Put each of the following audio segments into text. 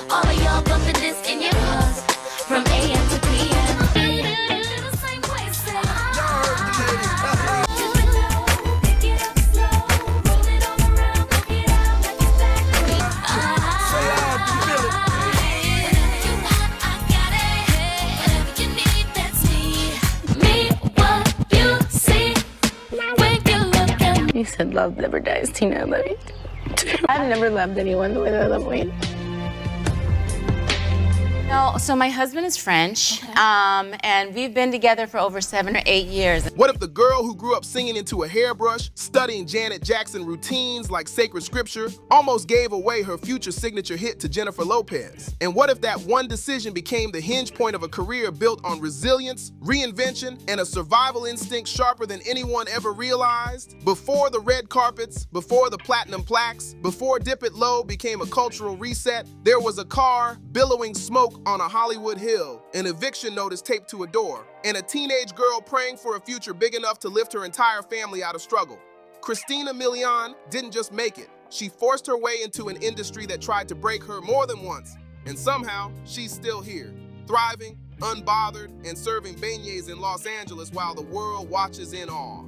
All of y'all bumping this in your cars from AM to PM. The same way, say, pick it up slow, roll it all around, look it out like it's back to me. Whatever you want, I got it. Whatever you need, that's me. Me, what you see when you look at me. You said love never dies, Tina. I love you too. I've never loved anyone the way that I love Wayne. No, so my husband is French, and we've been together for over 7 or 8 years. What if the girl who grew up singing into a hairbrush, studying Janet Jackson routines like sacred scripture, almost gave away her future signature hit to Jennifer Lopez? And what if that one decision became the hinge point of a career built on resilience, reinvention, and a survival instinct sharper than anyone ever realized? Before the red carpets, before the platinum plaques, before Dip It Low became a cultural reset, there was a car billowing smoke on a Hollywood hill, an eviction notice taped to a door, and a teenage girl praying for a future big enough to lift her entire family out of struggle. Christina Milian didn't just make it. She forced her way into an industry that tried to break her more than once. And somehow, she's still here, thriving, unbothered, and serving beignets in Los Angeles while the world watches in awe.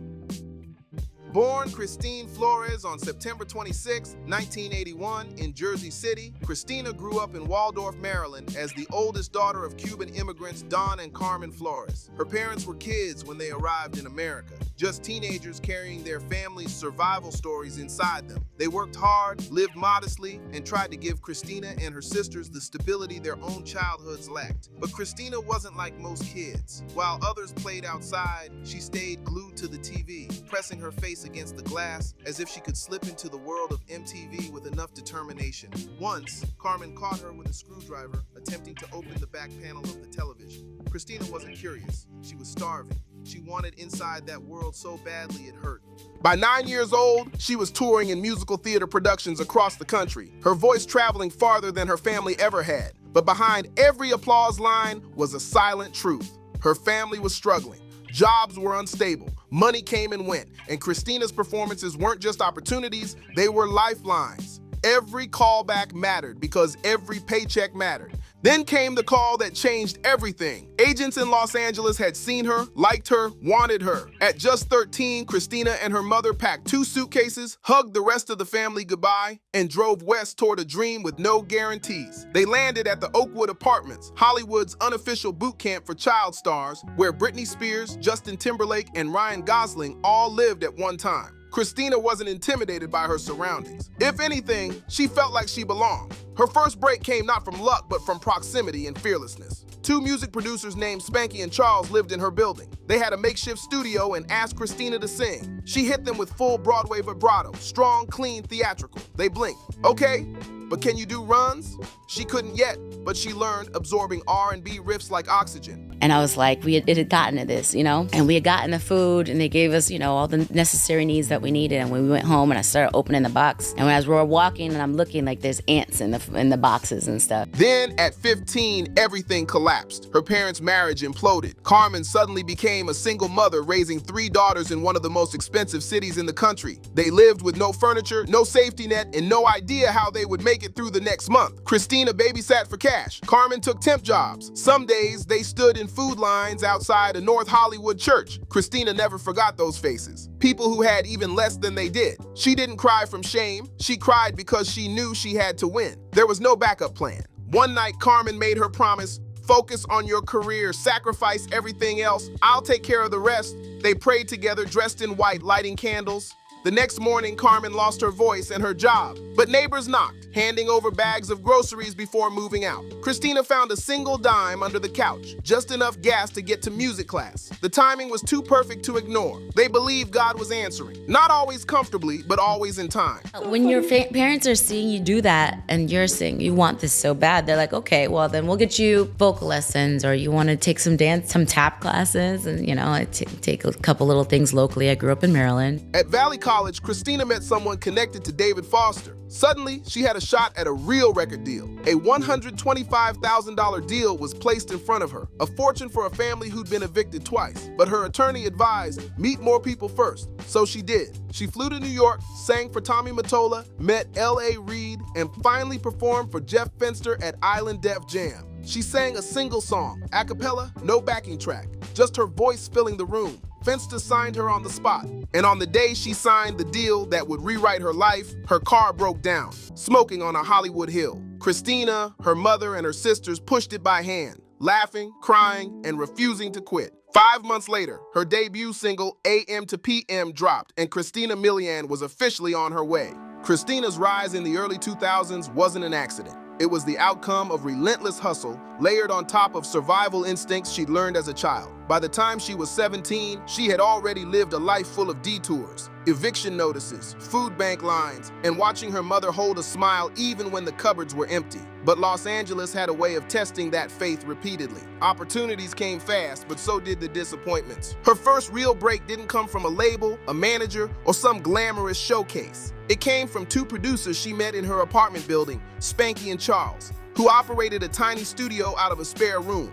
Born Christine Flores on September 26, 1981 in Jersey City, Christina grew up in Waldorf, Maryland as the oldest daughter of Cuban immigrants Don and Carmen Flores. Her parents were kids when they arrived in America, just teenagers carrying their family's survival stories inside them. They worked hard, lived modestly, and tried to give Christina and her sisters the stability their own childhoods lacked. But Christina wasn't like most kids. While others played outside, she stayed glued to the TV, pressing her face against the glass as if she could slip into the world of MTV with enough determination. Once, Carmen caught her with a screwdriver, attempting to open the back panel of the television. Christina wasn't curious. She was starving. She wanted inside that world so badly it hurt. By 9 years old, she was touring in musical theater productions across the country, her voice traveling farther than her family ever had. But behind every applause line was a silent truth. Her family was struggling. Jobs were unstable, money came and went, and Christina's performances weren't just opportunities, they were lifelines. Every callback mattered because every paycheck mattered. Then came the call that changed everything. Agents in Los Angeles had seen her, liked her, wanted her. At just 13, Christina and her mother packed 2 suitcases, hugged the rest of the family goodbye, and drove west toward a dream with no guarantees. They landed at the Oakwood Apartments, Hollywood's unofficial boot camp for child stars, where Britney Spears, Justin Timberlake, and Ryan Gosling all lived at one time. Christina wasn't intimidated by her surroundings. If anything, she felt like she belonged. Her first break came not from luck, but from proximity and fearlessness. 2 music producers named Spanky and Charles lived in her building. They had a makeshift studio and asked Christina to sing. She hit them with full Broadway vibrato, strong, clean, theatrical. They blinked. Okay, but can you do runs? She couldn't yet, but she learned, absorbing R&B riffs like oxygen. And I was like, it had gotten to this, and we had gotten the food, and they gave us, all the necessary needs that we needed. And when we went home, and I started opening the box, and as we were walking, and I'm looking, like there's ants in the boxes and stuff. Then at 15, everything collapsed. Her parents' marriage imploded. Carmen suddenly became a single mother raising 3 daughters in one of the most expensive cities in the country. They lived with no furniture, no safety net, and no idea how they would make it through the next month. Christina babysat for cash. Carmen took temp jobs. Some days they stood in food lines outside a North Hollywood church. Christina never forgot those faces. People who had even less than they did. She didn't cry from shame. She cried because she knew she had to win. There was no backup plan. One night, Carmen made her promise, focus on your career, sacrifice everything else. I'll take care of the rest. They prayed together, dressed in white, lighting candles. The next morning, Carmen lost her voice and her job, but neighbors knocked, handing over bags of groceries before moving out. Christina found a single dime under the couch, just enough gas to get to music class. The timing was too perfect to ignore. They believed God was answering, not always comfortably, but always in time. When your parents are seeing you do that and you're saying you want this so bad, they're like, okay, well then we'll get you vocal lessons, or you want to take some tap classes, and take a couple little things locally. I grew up in Maryland. At Valley college, Christina met someone connected to David Foster. Suddenly, she had a shot at a real record deal. A $125,000 deal was placed in front of her, a fortune for a family who'd been evicted twice. But her attorney advised, meet more people first. So she did. She flew to New York, sang for Tommy Mottola, met L.A. Reid, and finally performed for Jeff Fenster at Island Def Jam. She sang a single song, a cappella, no backing track, just her voice filling the room. Fenster signed her on the spot. And on the day she signed the deal that would rewrite her life, her car broke down, smoking on a Hollywood hill. Christina, her mother, and her sisters pushed it by hand, laughing, crying, and refusing to quit. 5 months later, her debut single, AM to PM, dropped, and Christina Milian was officially on her way. Christina's rise in the early 2000s wasn't an accident. It was the outcome of relentless hustle, layered on top of survival instincts she'd learned as a child. By the time she was 17, she had already lived a life full of detours, eviction notices, food bank lines, and watching her mother hold a smile even when the cupboards were empty. But Los Angeles had a way of testing that faith repeatedly. Opportunities came fast, but so did the disappointments. Her first real break didn't come from a label, a manager, or some glamorous showcase. It came from 2 producers she met in her apartment building, Spanky and Charles, who operated a tiny studio out of a spare room.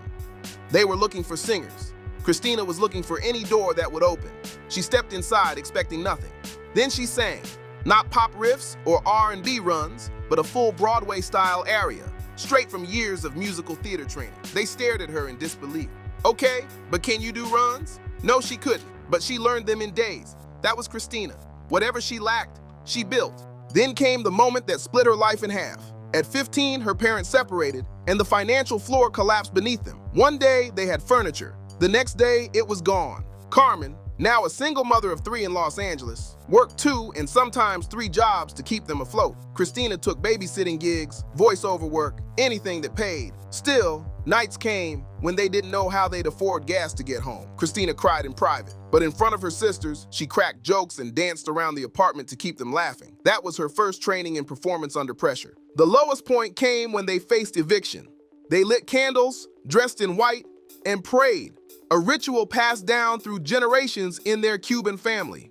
They were looking for singers. Christina was looking for any door that would open. She stepped inside expecting nothing. Then she sang, not pop riffs or R&B runs, but a full Broadway-style aria, straight from years of musical theater training. They stared at her in disbelief. Okay, but can you do runs? No, she couldn't, but she learned them in days. That was Christina. Whatever she lacked, she built. Then came the moment that split her life in half. At 15, her parents separated, and the financial floor collapsed beneath them. One day, they had furniture. The next day, it was gone. Carmen, now a single mother of 3 in Los Angeles, worked 2 and sometimes 3 jobs to keep them afloat. Christina took babysitting gigs, voiceover work, anything that paid. Still, nights came when they didn't know how they'd afford gas to get home. Christina cried in private, but in front of her sisters, she cracked jokes and danced around the apartment to keep them laughing. That was her first training in performance under pressure. The lowest point came when they faced eviction. They lit candles, dressed in white, and prayed, a ritual passed down through generations in their Cuban family.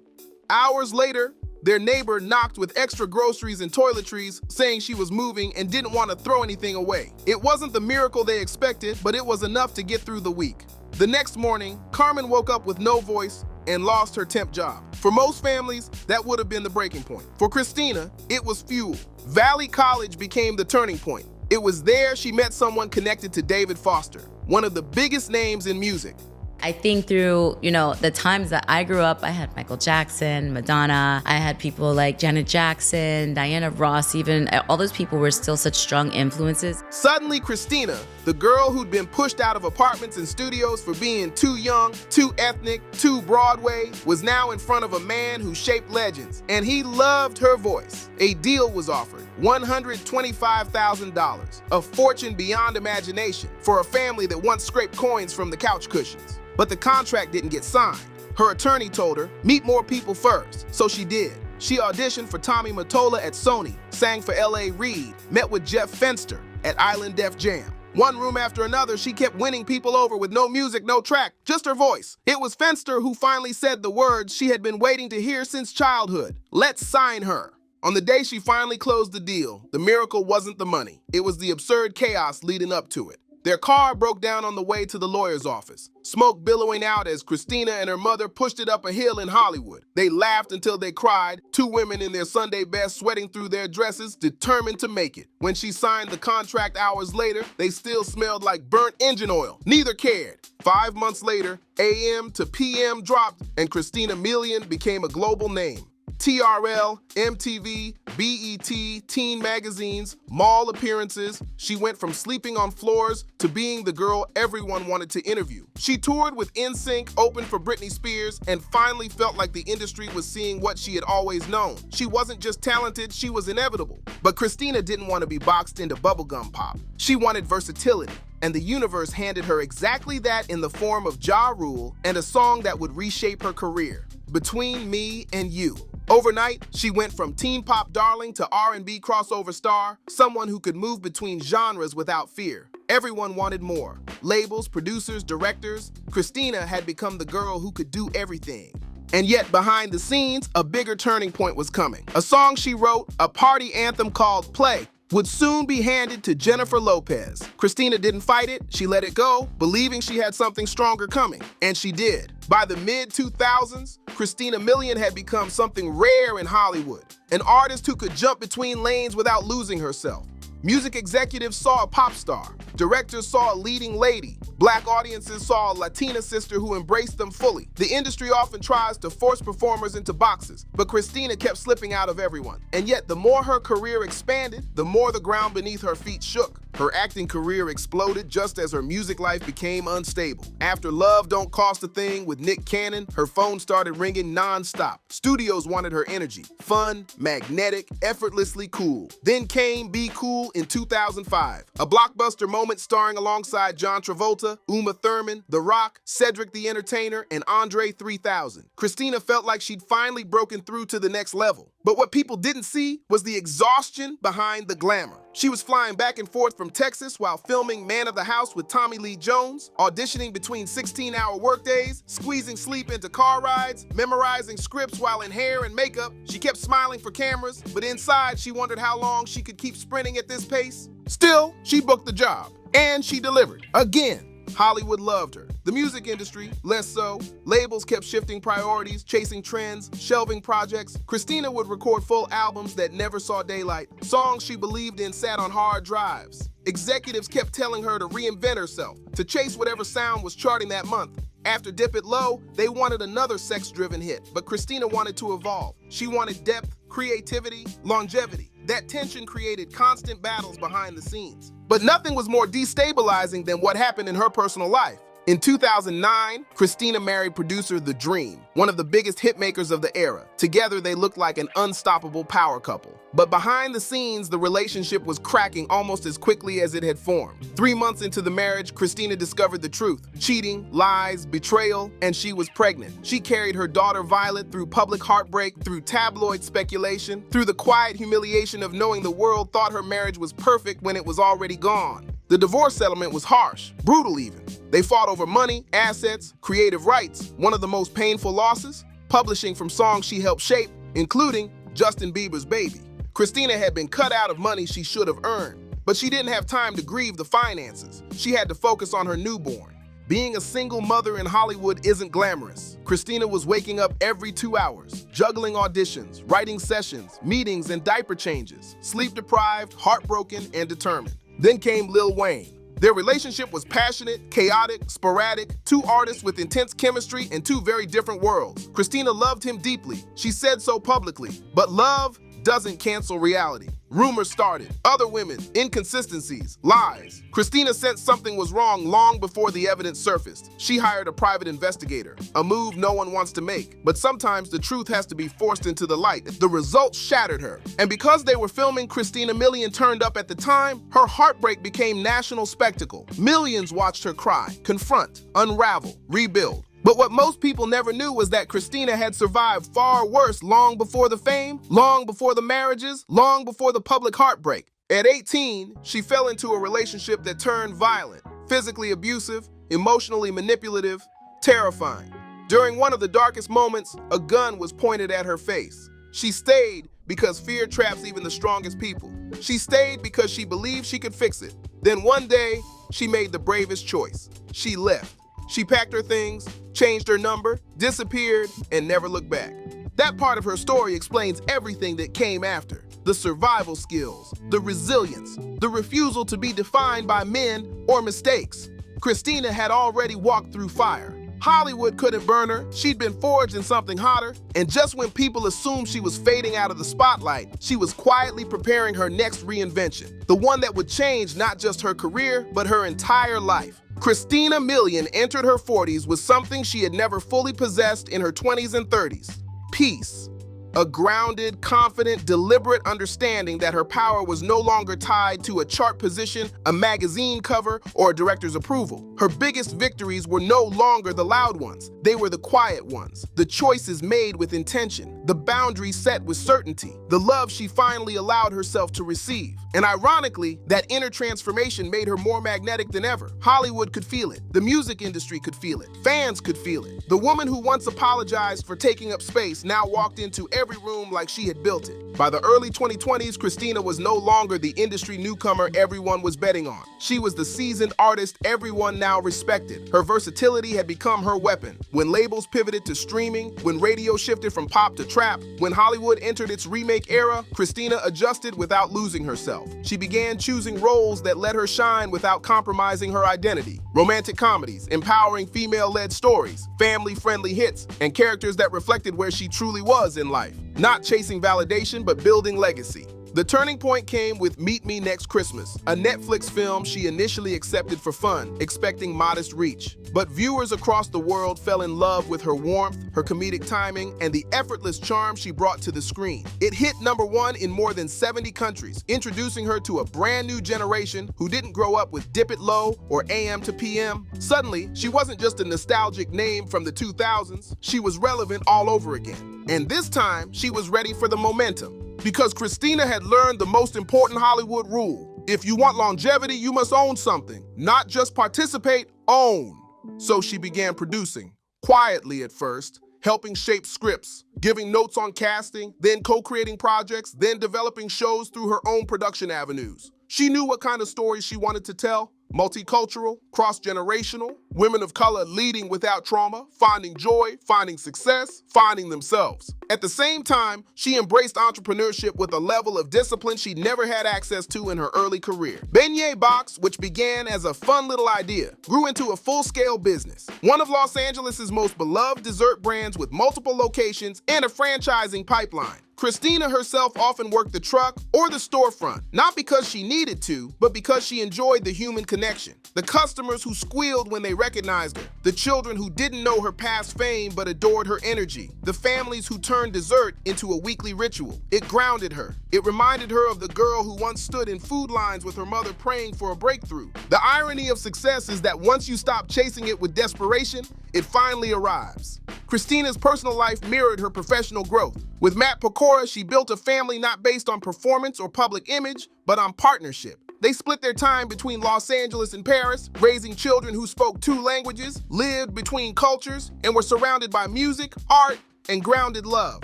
Hours later, their neighbor knocked with extra groceries and toiletries, saying she was moving and didn't want to throw anything away. It wasn't the miracle they expected, but it was enough to get through the week. The next morning, Carmen woke up with no voice and lost her temp job. For most families, that would have been the breaking point. For Christina, it was fuel. Valley College became the turning point. It was there she met someone connected to David Foster, one of the biggest names in music. I think through, the times that I grew up, I had Michael Jackson, Madonna, I had people like Janet Jackson, Diana Ross, even all those people were still such strong influences. Suddenly, Christina, the girl who'd been pushed out of apartments and studios for being too young, too ethnic, too Broadway, was now in front of a man who shaped legends, and he loved her voice. A deal was offered, $125,000, a fortune beyond imagination for a family that once scraped coins from the couch cushions. But the contract didn't get signed. Her attorney told her, meet more people first, so she did. She auditioned for Tommy Mottola at Sony, sang for L.A. Reid, met with Jeff Fenster at Island Def Jam. One room after another, she kept winning people over with no music, no track, just her voice. It was Fenster who finally said the words she had been waiting to hear since childhood. Let's sign her. On the day she finally closed the deal, the miracle wasn't the money. It was the absurd chaos leading up to it. Their car broke down on the way to the lawyer's office, smoke billowing out as Christina and her mother pushed it up a hill in Hollywood. They laughed until they cried, 2 women in their Sunday best sweating through their dresses, determined to make it. When she signed the contract hours later, they still smelled like burnt engine oil. Neither cared. 5 months later, AM to PM dropped, and Christina Milian became a global name. TRL, MTV, BET, teen magazines, mall appearances. She went from sleeping on floors to being the girl everyone wanted to interview. She toured with NSYNC, opened for Britney Spears, and finally felt like the industry was seeing what she had always known. She wasn't just talented, she was inevitable. But Christina didn't want to be boxed into bubblegum pop. She wanted versatility, and the universe handed her exactly that in the form of Ja Rule and a song that would reshape her career, Between Me and You. Overnight, she went from teen pop darling to R&B crossover star, someone who could move between genres without fear. Everyone wanted more. Labels, producers, directors. Christina had become the girl who could do everything. And yet, behind the scenes, a bigger turning point was coming. A song she wrote, a party anthem called Play, would soon be handed to Jennifer Lopez. Christina didn't fight it, she let it go, believing she had something stronger coming. And she did. By the mid-2000s, Christina Milian had become something rare in Hollywood, an artist who could jump between lanes without losing herself. Music executives saw a pop star, directors saw a leading lady, Black audiences saw a Latina sister who embraced them fully. The industry often tries to force performers into boxes, but Christina kept slipping out of everyone. And yet, the more her career expanded, the more the ground beneath her feet shook. Her acting career exploded just as her music life became unstable. After Love Don't Cost a Thing with Nick Cannon, her phone started ringing non-stop. Studios wanted her energy, fun, magnetic, effortlessly cool. Then came Be Cool in 2005, a blockbuster moment starring alongside John Travolta, Uma Thurman, The Rock, Cedric the Entertainer, and Andre 3000. Christina felt like she'd finally broken through to the next level. But what people didn't see was the exhaustion behind the glamour. She was flying back and forth from Texas while filming Man of the House with Tommy Lee Jones, auditioning between 16-hour workdays, squeezing sleep into car rides, memorizing scripts while in hair and makeup. She kept smiling for cameras, but inside she wondered how long she could keep sprinting at this pace. Still, she booked the job, and she delivered. Again, Hollywood loved her. The music industry, less so. Labels kept shifting priorities, chasing trends, shelving projects. Christina would record full albums that never saw daylight. Songs she believed in sat on hard drives. Executives kept telling her to reinvent herself, to chase whatever sound was charting that month. After Dip It Low, they wanted another sex-driven hit, but Christina wanted to evolve. She wanted depth, creativity, longevity. That tension created constant battles behind the scenes. But nothing was more destabilizing than what happened in her personal life. In 2009, Christina married producer The Dream, one of the biggest hitmakers of the era. Together, they looked like an unstoppable power couple. But behind the scenes, the relationship was cracking almost as quickly as it had formed. 3 months into the marriage, Christina discovered the truth. Cheating, lies, betrayal, and she was pregnant. She carried her daughter Violet through public heartbreak, through tabloid speculation, through the quiet humiliation of knowing the world thought her marriage was perfect when it was already gone. The divorce settlement was harsh, brutal even. They fought over money, assets, creative rights. One of the most painful losses? Publishing from songs she helped shape, including Justin Bieber's Baby. Christina had been cut out of money she should have earned, but she didn't have time to grieve the finances. She had to focus on her newborn. Being a single mother in Hollywood isn't glamorous. Christina was waking up every 2 hours, juggling auditions, writing sessions, meetings, and diaper changes. Sleep-deprived, heartbroken, and determined. Then came Lil Wayne. Their relationship was passionate, chaotic, sporadic, two artists with intense chemistry in two very different worlds. Christina loved him deeply. She said so publicly. But love doesn't cancel reality. Rumors started, other women, inconsistencies, lies. Christina sensed something was wrong long before the evidence surfaced. She hired a private investigator, a move no one wants to make. But sometimes the truth has to be forced into the light. The results shattered her. And because they were filming Christina Milian turned up at the time, her heartbreak became national spectacle. Millions watched her cry, confront, unravel, rebuild. But what most people never knew was that Christina had survived far worse long before the fame, long before the marriages, long before the public heartbreak. At 18, she fell into a relationship that turned violent, physically abusive, emotionally manipulative, terrifying. During one of the darkest moments, a gun was pointed at her face. She stayed because fear traps even the strongest people. She stayed because she believed she could fix it. Then one day, she made the bravest choice. She left. She packed her things, changed her number, disappeared, and never looked back. That part of her story explains everything that came after. The survival skills, the resilience, the refusal to be defined by men or mistakes. Christina had already walked through fire. Hollywood couldn't burn her. She'd been forged in something hotter. And just when people assumed she was fading out of the spotlight, she was quietly preparing her next reinvention. The one that would change not just her career, but her entire life. Christina Milian entered her 40s with something she had never fully possessed in her 20s and 30s: peace. A grounded, confident, deliberate understanding that her power was no longer tied to a chart position, a magazine cover, or a director's approval. Her biggest victories were no longer the loud ones. They were the quiet ones, the choices made with intention, the boundaries set with certainty, the love she finally allowed herself to receive. And ironically, that inner transformation made her more magnetic than ever. Hollywood could feel it. The music industry could feel it. Fans could feel it. The woman who once apologized for taking up space now walked into every room like she had built it. By the early 2020s, Christina was no longer the industry newcomer everyone was betting on. She was the seasoned artist everyone now respected. Her versatility had become her weapon. When labels pivoted to streaming, when radio shifted from pop to trap, when Hollywood entered its remake era, Christina adjusted without losing herself. She began choosing roles that let her shine without compromising her identity. Romantic comedies, empowering female-led stories, family-friendly hits, and characters that reflected where she truly was in life. Not chasing validation, but building legacy. The turning point came with Meet Me Next Christmas, a Netflix film she initially accepted for fun, expecting modest reach. But viewers across the world fell in love with her warmth, her comedic timing, and the effortless charm she brought to the screen. It hit #1 in more than 70 countries, introducing her to a brand new generation who didn't grow up with Dip It Low or AM to PM. Suddenly, she wasn't just a nostalgic name from the 2000s, she was relevant all over again. And this time, she was ready for the momentum. Because Christina had learned the most important Hollywood rule. If you want longevity, you must own something. Not just participate, own. So she began producing, quietly at first, helping shape scripts, giving notes on casting, then co-creating projects, then developing shows through her own production avenues. She knew what kind of stories she wanted to tell. Multicultural, cross-generational, women of color leading without trauma, finding joy, finding success, finding themselves. At the same time, she embraced entrepreneurship with a level of discipline she never had access to in her early career. Beignet Box, which began as a fun little idea, grew into a full-scale business. One of Los Angeles' most beloved dessert brands with multiple locations and a franchising pipeline. Christina herself often worked the truck or the storefront, not because she needed to, but because she enjoyed the human connection. The customers who squealed when they recognized her, the children who didn't know her past fame but adored her energy, the families who turned dessert into a weekly ritual. It grounded her. It reminded her of the girl who once stood in food lines with her mother praying for a breakthrough. The irony of success is that once you stop chasing it with desperation, it finally arrives. Christina's personal life mirrored her professional growth. With Matt Pecora, she built a family not based on performance or public image, but on partnership. They split their time between Los Angeles and Paris, raising children who spoke 2 languages, lived between cultures, and were surrounded by music, art, and grounded love.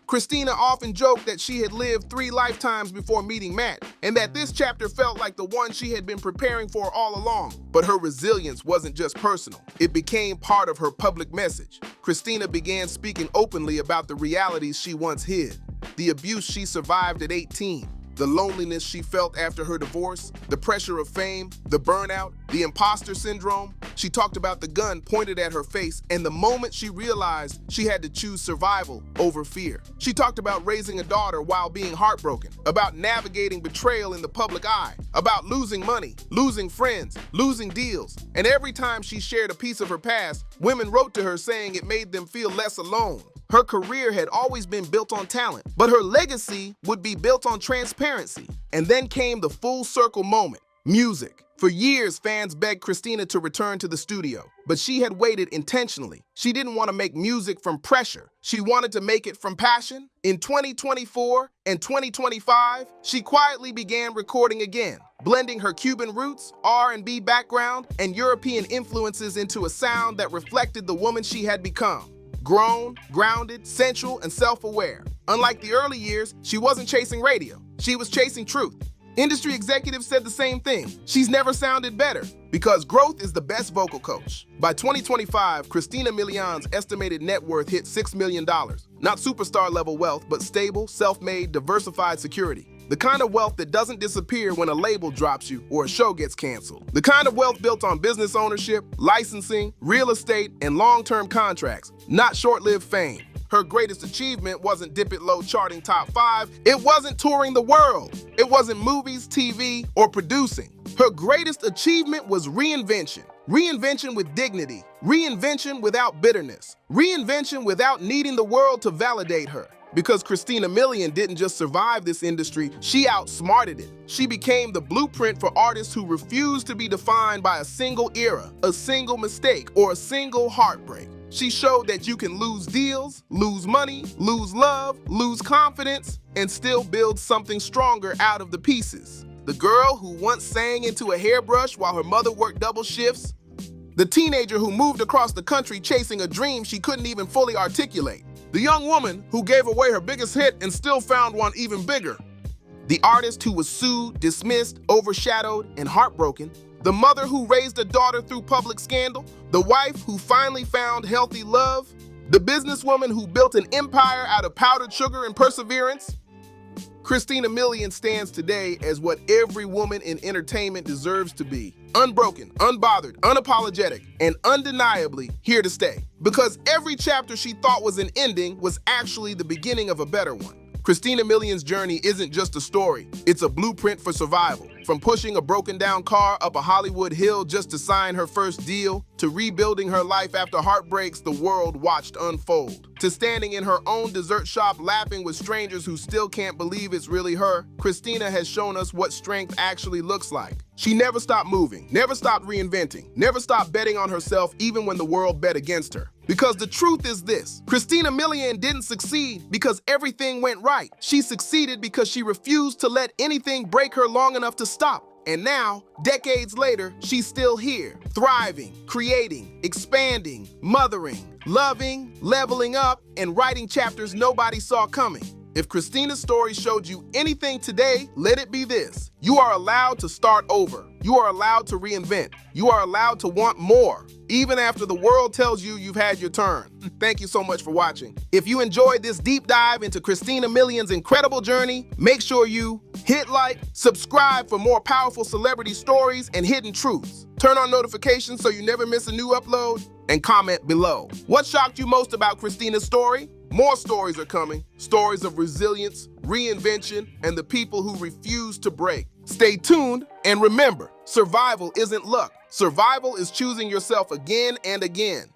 Christina often joked that she had lived 3 lifetimes before meeting Matt, and that this chapter felt like the one she had been preparing for all along. But her resilience wasn't just personal. It became part of her public message. Christina began speaking openly about the realities she once hid, the abuse she survived at 18, the loneliness she felt after her divorce, the pressure of fame, the burnout, the imposter syndrome. She talked about the gun pointed at her face and the moment she realized she had to choose survival over fear. She talked about raising a daughter while being heartbroken, about navigating betrayal in the public eye, about losing money, losing friends, losing deals. And every time she shared a piece of her past, women wrote to her saying it made them feel less alone. Her career had always been built on talent, but her legacy would be built on transparency. And then came the full circle moment, music. For years, fans begged Christina to return to the studio, but she had waited intentionally. She didn't want to make music from pressure. She wanted to make it from passion. In 2024 and 2025, she quietly began recording again, blending her Cuban roots, R&B background, and European influences into a sound that reflected the woman she had become. Grown, grounded, sensual, and self-aware. Unlike the early years, she wasn't chasing radio. She was chasing truth. Industry executives said the same thing. She's never sounded better because growth is the best vocal coach. By 2025, Christina Milian's estimated net worth hit $6 million. Not superstar level wealth, but stable, self-made, diversified security. The kind of wealth that doesn't disappear when a label drops you or a show gets canceled. The kind of wealth built on business ownership, licensing, real estate, and long-term contracts, not short-lived fame. Her greatest achievement wasn't Dip It Low charting top 5. It wasn't touring the world. It wasn't movies, TV, or producing. Her greatest achievement was reinvention. Reinvention with dignity. Reinvention without bitterness. Reinvention without needing the world to validate her. Because Christina Milian didn't just survive this industry, she outsmarted it. She became the blueprint for artists who refuse to be defined by a single era, a single mistake, or a single heartbreak. She showed that you can lose deals, lose money, lose love, lose confidence, and still build something stronger out of the pieces. The girl who once sang into a hairbrush while her mother worked double shifts. The teenager who moved across the country chasing a dream she couldn't even fully articulate. The young woman who gave away her biggest hit and still found one even bigger. The artist who was sued, dismissed, overshadowed, and heartbroken. The mother who raised a daughter through public scandal. The wife who finally found healthy love. The businesswoman who built an empire out of powdered sugar and perseverance. Christina Milian stands today as what every woman in entertainment deserves to be. Unbroken, unbothered, unapologetic, and undeniably here to stay. Because every chapter she thought was an ending was actually the beginning of a better one. Christina Milian's journey isn't just a story, it's a blueprint for survival. From pushing a broken down car up a Hollywood hill just to sign her first deal, to rebuilding her life after heartbreaks the world watched unfold, to standing in her own dessert shop laughing with strangers who still can't believe it's really her, Christina has shown us what strength actually looks like. She never stopped moving, never stopped reinventing, never stopped betting on herself even when the world bet against her. Because the truth is this, Christina Milian didn't succeed because everything went right. She succeeded because she refused to let anything break her long enough to stop. And now, decades later, she's still here, thriving, creating, expanding, mothering, loving, leveling up, and writing chapters nobody saw coming. If Christina's story showed you anything today, let it be this. You are allowed to start over. You are allowed to reinvent. You are allowed to want more, even after the world tells you you've had your turn. Thank you so much for watching. If you enjoyed this deep dive into Christina Milian's incredible journey, make sure you hit like, subscribe for more powerful celebrity stories and hidden truths. Turn on notifications so you never miss a new upload, and comment below. What shocked you most about Christina's story? More stories are coming. Stories of resilience, reinvention, and the people who refuse to break. Stay tuned, and remember, survival isn't luck. Survival is choosing yourself again and again.